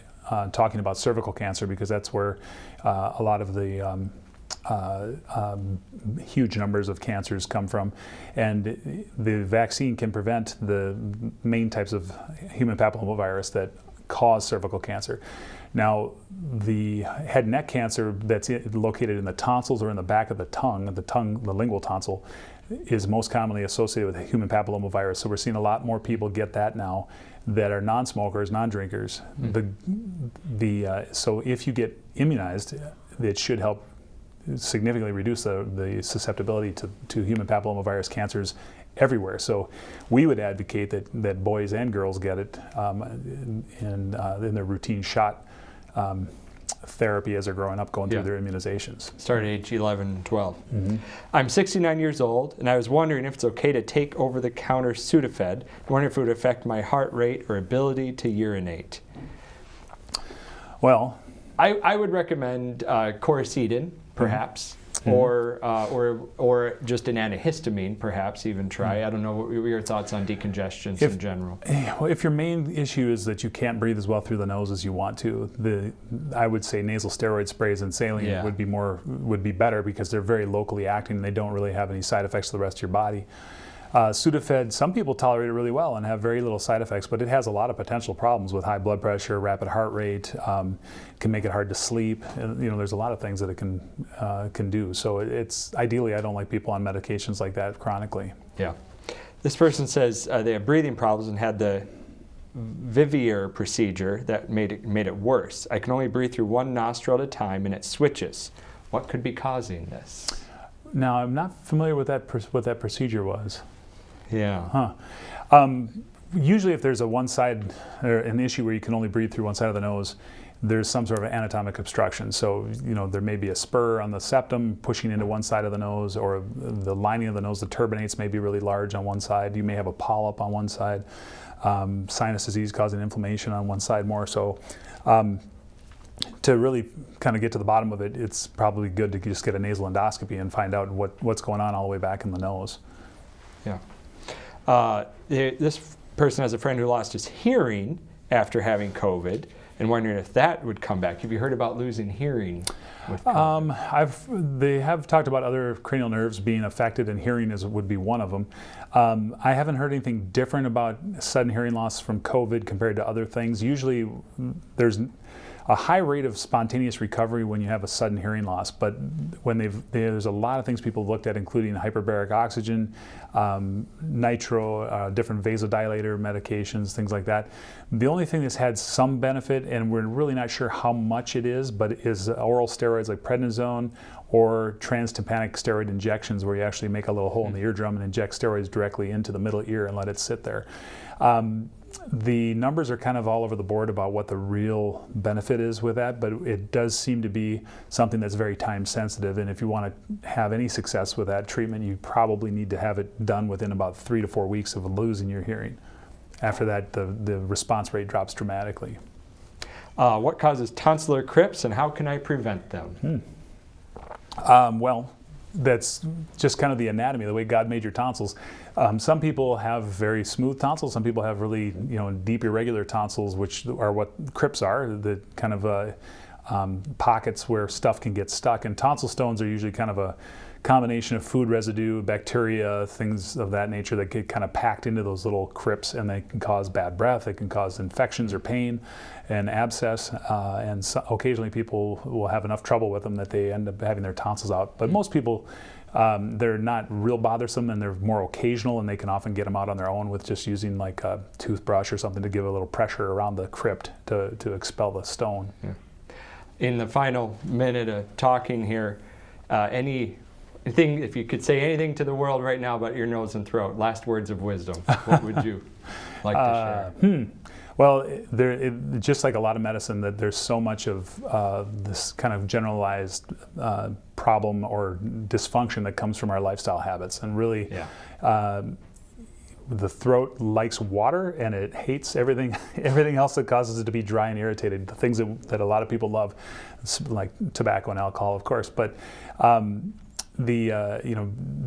talking about cervical cancer, because that's where a lot of the huge numbers of cancers come from. And the vaccine can prevent the main types of human papillomavirus that cause cervical cancer. Now, the head and neck cancer that's located in the tonsils or in the back of the tongue, the lingual tonsil, is most commonly associated with human papillomavirus. So we're seeing a lot more people get that now that are non-smokers, non-drinkers. So if you get immunized, it should help significantly reduce the susceptibility to human papillomavirus cancers everywhere. So we would advocate that boys and girls get it in their routine shot therapy as they're growing up, going through their immunizations. Start at age 11 and 12. I'm 69 years old, and I was wondering if it's okay to take over-the-counter Sudafed. I wonder if it would affect my heart rate or ability to urinate. Well, I would recommend Coricidin, perhaps, or just an antihistamine, perhaps even try. I don't know, what were your thoughts on decongestants in general? Well, if your main issue is that you can't breathe as well through the nose as you want to, I would say nasal steroid sprays and saline would be better, because they're very locally acting and they don't really have any side effects to the rest of your body. Sudafed, some people tolerate it really well and have very little side effects, but it has a lot of potential problems with high blood pressure, rapid heart rate, can make it hard to sleep. There's a lot of things that it can do. So it's ideally, I don't like people on medications like that chronically. Yeah. This person says they have breathing problems and had the Vivier procedure that made it worse. I can only breathe through one nostril at a time, and it switches. What could be causing this? Now, I'm not familiar with what that procedure was. Yeah. Usually if there's one side, or an issue where you can only breathe through one side of the nose, there's some sort of anatomic obstruction. So, there may be a spur on the septum pushing into one side of the nose, or the lining of the nose, the turbinates may be really large on one side. You may have a polyp on one side, sinus disease causing inflammation on one side more so. to really kind of get to the bottom of it, it's probably good to just get a nasal endoscopy and find out what's going on all the way back in the nose. Yeah. This person has a friend who lost his hearing after having COVID and wondering if that would come back. Have you heard about losing hearing with COVID? They have talked about other cranial nerves being affected, and hearing would be one of them. I haven't heard anything different about sudden hearing loss from COVID compared to other things. Usually there's a high rate of spontaneous recovery when you have a sudden hearing loss, but there's a lot of things people have looked at, including hyperbaric oxygen, nitro, different vasodilator medications, things like that. The only thing that's had some benefit, and we're really not sure how much it is, but is oral steroids like prednisone or transtympanic steroid injections, where you actually make a little hole in the eardrum and inject steroids directly into the middle ear and let it sit there. The numbers are kind of all over the board about what the real benefit is with that, but it does seem to be something that's very time sensitive, and if you want to have any success with that treatment, you probably need to have it done within about 3 to 4 weeks of losing your hearing. After that, the response rate drops dramatically. What causes tonsillar crypts, and how can I prevent them? Well, that's just kind of the anatomy, the way God made your tonsils. Some people have very smooth tonsils. Some people have really, deep irregular tonsils, which are what crypts are, the kind of pockets where stuff can get stuck. And tonsil stones are usually kind of a combination of food residue, bacteria, things of that nature that get kind of packed into those little crypts, and they can cause bad breath. They can cause infections or pain and abscess, and occasionally people will have enough trouble with them that they end up having their tonsils out. But most people, they're not real bothersome, and they're more occasional, and they can often get them out on their own with just using like a toothbrush or something to give a little pressure around the crypt to expel the stone. Yeah. In the final minute of talking here, if you could say anything to the world right now about your nose and throat, last words of wisdom, what would you like to share? Well, just like a lot of medicine, that there's so much of this kind of generalized problem or dysfunction that comes from our lifestyle habits. And really, the throat likes water, and it hates everything else that causes it to be dry and irritated. The things that a lot of people love, like tobacco and alcohol, of course, but the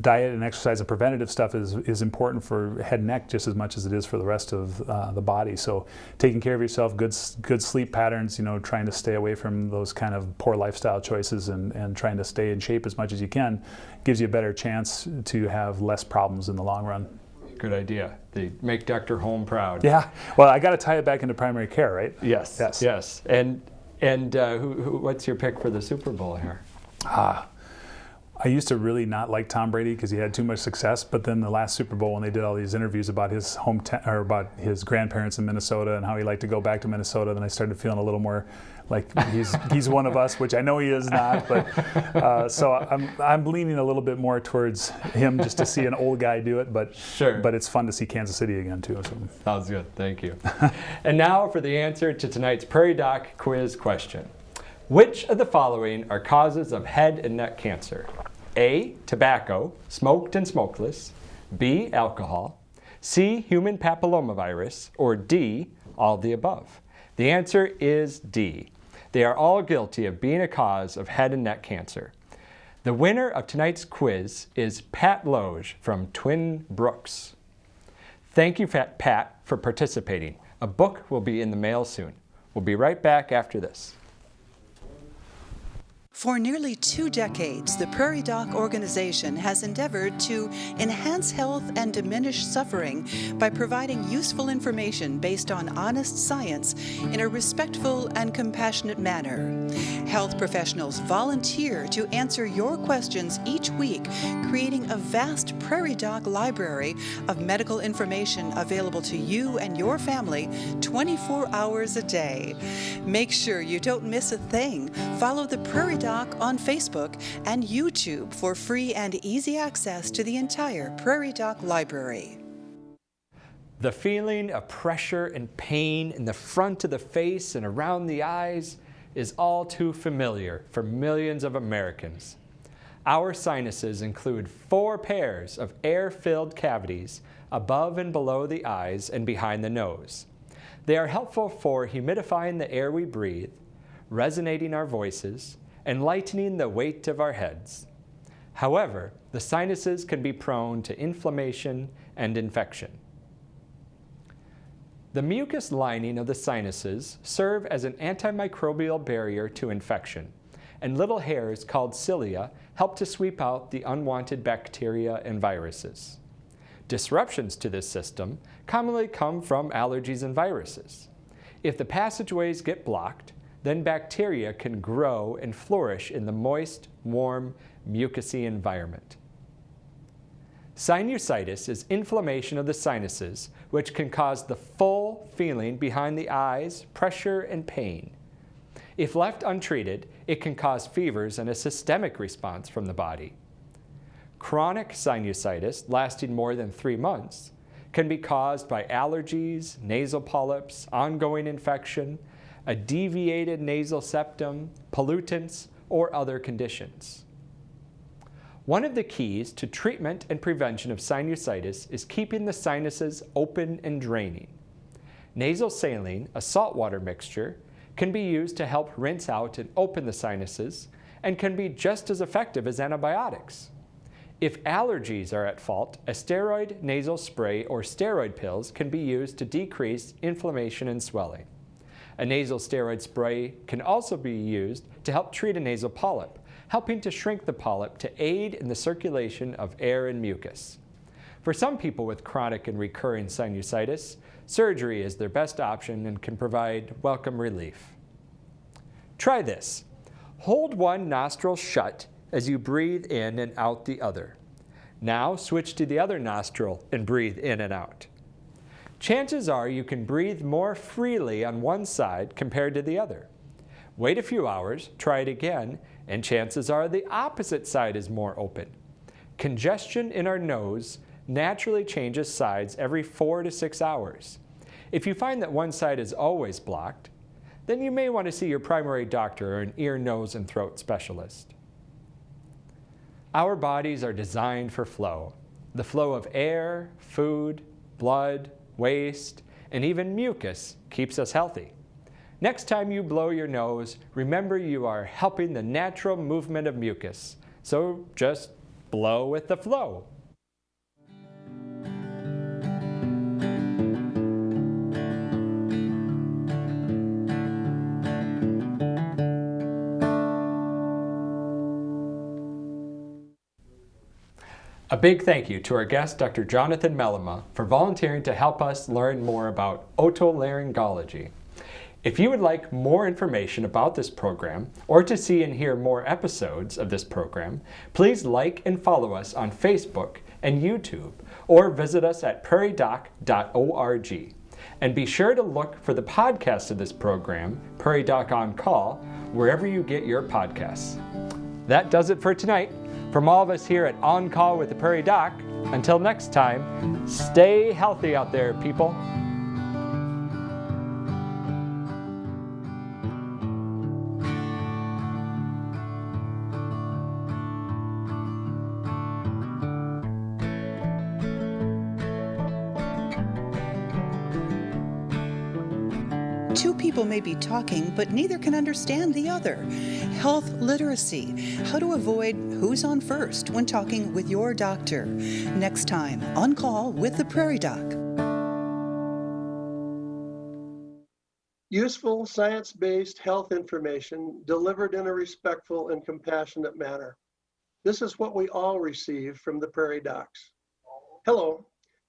diet and exercise and preventative stuff is important for head and neck just as much as it is for the rest of the body. So taking care of yourself, good sleep patterns, trying to stay away from those kind of poor lifestyle choices, and trying to stay in shape as much as you can gives you a better chance to have less problems in the long run. Good idea. They make Dr. Holm proud. Yeah. Well, I got to tie it back into primary care, right? Yes. And what's your pick for the Super Bowl here? I used to really not like Tom Brady because he had too much success, but then the last Super Bowl, when they did all these interviews about his about his grandparents in Minnesota and how he liked to go back to Minnesota, then I started feeling a little more like he's one of us, which I know he is not. But so I'm leaning a little bit more towards him just to see an old guy do it. But sure. But it's fun to see Kansas City again too. So. Sounds good. Thank you. And now for the answer to tonight's Prairie Doc quiz question: which of the following are causes of head and neck cancer? A, tobacco, smoked and smokeless. B, alcohol. C, human papillomavirus. Or D, all the above. The answer is D. They are all guilty of being a cause of head and neck cancer. The winner of tonight's quiz is Pat Loge from Twin Brooks. Thank you, Pat, for participating. A book will be in the mail soon. We'll be right back after this. For nearly 2 decades, the Prairie Doc organization has endeavored to enhance health and diminish suffering by providing useful information based on honest science in a respectful and compassionate manner. Health professionals volunteer to answer your questions each week, creating a vast Prairie Doc library of medical information available to you and your family 24 hours a day. Make sure you don't miss a thing. Follow the Prairie Doc on Facebook and YouTube for free and easy access to the entire Prairie Doc library. The feeling of pressure and pain in the front of the face and around the eyes is all too familiar for millions of Americans. Our sinuses include 4 pairs of air-filled cavities above and below the eyes and behind the nose. They are helpful for humidifying the air we breathe, resonating our voices, and lightening the weight of our heads. However, the sinuses can be prone to inflammation and infection. The mucus lining of the sinuses serve as an antimicrobial barrier to infection, and little hairs called cilia help to sweep out the unwanted bacteria and viruses. Disruptions to this system commonly come from allergies and viruses. If the passageways get blocked, then bacteria can grow and flourish in the moist, warm, mucousy environment. Sinusitis is inflammation of the sinuses, which can cause the full feeling behind the eyes, pressure, and pain. If left untreated, it can cause fevers and a systemic response from the body. Chronic sinusitis, lasting more than 3 months, can be caused by allergies, nasal polyps, ongoing infection, a deviated nasal septum, pollutants, or other conditions. One of the keys to treatment and prevention of sinusitis is keeping the sinuses open and draining. Nasal saline, a saltwater mixture, can be used to help rinse out and open the sinuses and can be just as effective as antibiotics. If allergies are at fault, a steroid nasal spray or steroid pills can be used to decrease inflammation and swelling. A nasal steroid spray can also be used to help treat a nasal polyp, helping to shrink the polyp to aid in the circulation of air and mucus. For some people with chronic and recurring sinusitis, surgery is their best option and can provide welcome relief. Try this. Hold one nostril shut as you breathe in and out the other. Now switch to the other nostril and breathe in and out. Chances are you can breathe more freely on one side compared to the other. Wait a few hours, try it again, and chances are the opposite side is more open. Congestion in our nose naturally changes sides every 4 to 6 hours. If you find that one side is always blocked, then you may want to see your primary doctor or an ear, nose, and throat specialist. Our bodies are designed for flow. The flow of air, food, blood, waste, and even mucus keeps us healthy. Next time you blow your nose, remember you are helping the natural movement of mucus. So just blow with the flow. A big thank you to our guest, Dr. Jonathan Mellema, for volunteering to help us learn more about otolaryngology. If you would like more information about this program, or to see and hear more episodes of this program, please like and follow us on Facebook and YouTube, or visit us at prairiedoc.org. And be sure to look for the podcast of this program, Prairie Doc On Call, wherever you get your podcasts. That does it for tonight. From all of us here at On Call with the Prairie Doc, until next time, stay healthy out there, people. Two people may be talking, but neither can understand the other. Health literacy. How to avoid who's on first when talking with your doctor. Next time, On Call with the Prairie Doc. Useful, science-based health information delivered in a respectful and compassionate manner. This is what we all receive from the Prairie Docs. Hello,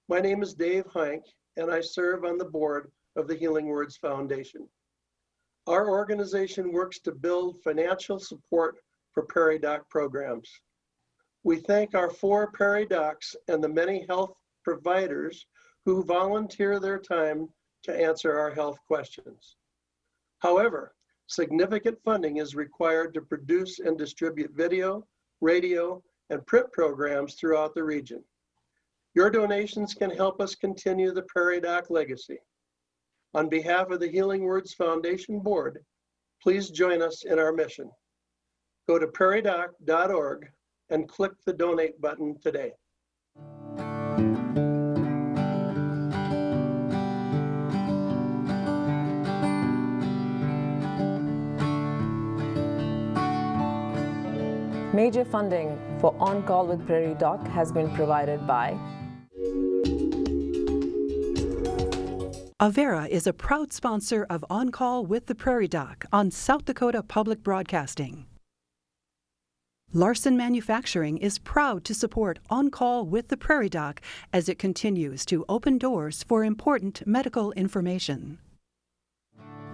my name is Dave Heinck, and I serve on the board of the Healing Words Foundation. Our organization works to build financial support for Prairie Doc programs. We thank our 4 Prairie Docs and the many health providers who volunteer their time to answer our health questions. However, significant funding is required to produce and distribute video, radio, and print programs throughout the region. Your donations can help us continue the Prairie Doc legacy. On behalf of the Healing Words Foundation Board, please join us in our mission. Go to prairiedoc.org and click the donate button today. Major funding for On Call with Prairie Doc has been provided by Avera is a proud sponsor of On Call with the Prairie Doc on South Dakota Public Broadcasting. Larson Manufacturing is proud to support On Call with the Prairie Doc as it continues to open doors for important medical information.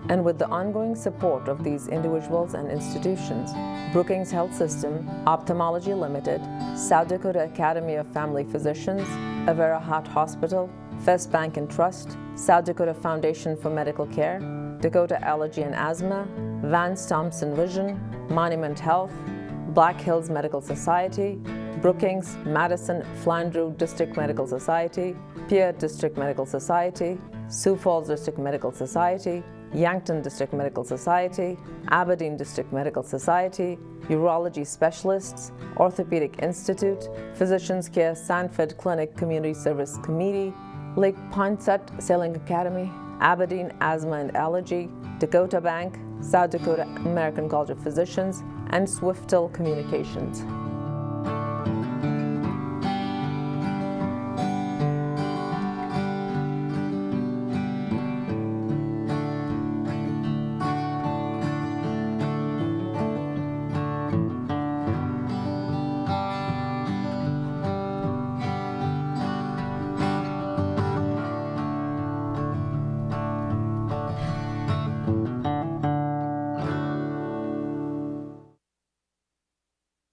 And with the ongoing support of these individuals and institutions, Brookings Health System, Ophthalmology Limited, South Dakota Academy of Family Physicians, Avera Heart Hospital, First Bank and Trust, South Dakota Foundation for Medical Care, Dakota Allergy and Asthma, Vance Thompson Vision, Monument Health, Black Hills Medical Society, Brookings, Madison, Flandreau District Medical Society, Pierre District Medical Society, Sioux Falls District Medical Society, Yankton District Medical Society, Aberdeen District Medical Society, Urology Specialists, Orthopedic Institute, Physicians Care Sanford Clinic Community Service Committee, Lake Poinsett Sailing Academy, Aberdeen Asthma and Allergy, Dakota Bank, South Dakota American College of Physicians, and Swiftel Communications.